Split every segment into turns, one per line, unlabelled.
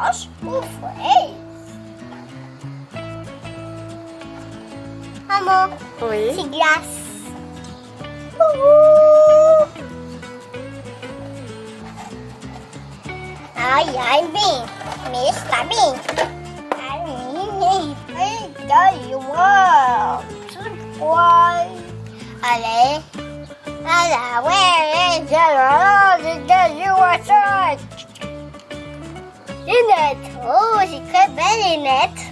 mélange aux fraises. Maman,
Oui.
c'est glace. Ouhou. Ai, ai, bem, mais está bem. Allez, les nettes. Oh, c'est très belle les nettes.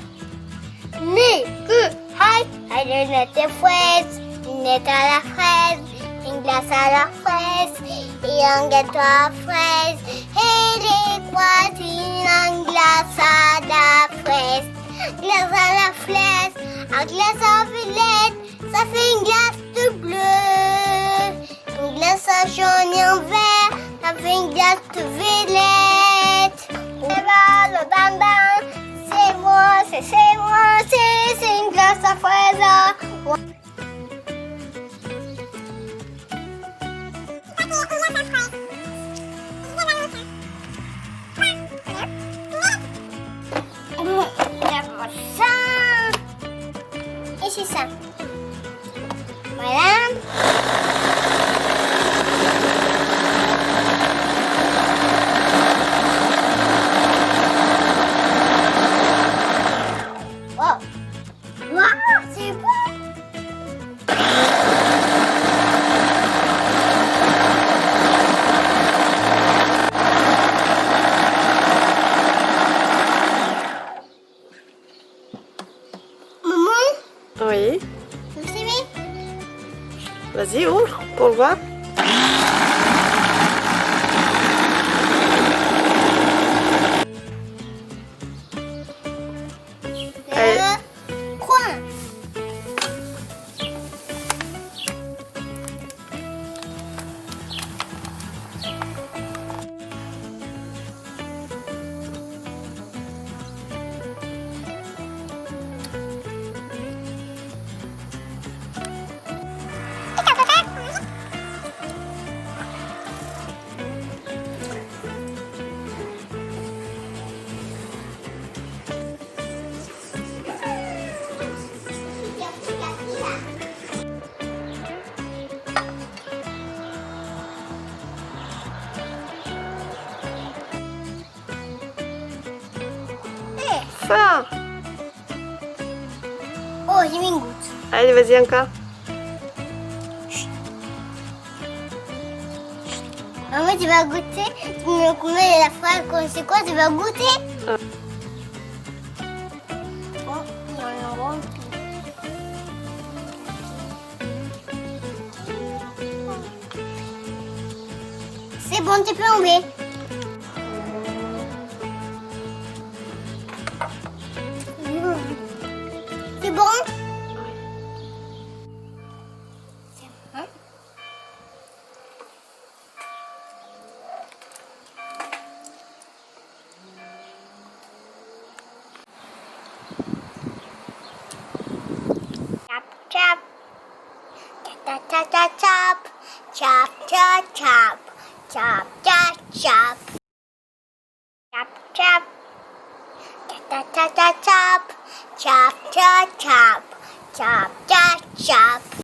Les nettes de fraises, une nette à la fraise, une glace à la fraise et un gâteau à la fraise. Et les poitrines en glace à la fraise. Glace à la fraise, en glace à violette, ça fait une glace de bleu. Une glace à jaune et en vert, ça fait une glace de violette. Le bambin, c'est moi, c'est une glace à fraise. Et c'est ça. Voilà. Wow. Wow, c'est bon.
Oui.
Vous savez?
Vas-y, ouvre pour voir.
Coin.
Fin.
Oh, j'ai mis une goutte.
Allez, vas-y encore.
Maman, tu vas goûter. Tu me connais la phrase, c'est quoi? Tu vas goûter? Oh, il y en a un rempli. C'est bon, tu peux enlever. C'est bon? C'est bon. Chop, chop. Chop, chop, chop. Chop, chop, chop. Chop, chop, chop. Chop, chop. Chop, chop, chop. Chop, chop, chop. Chop, chop, chop.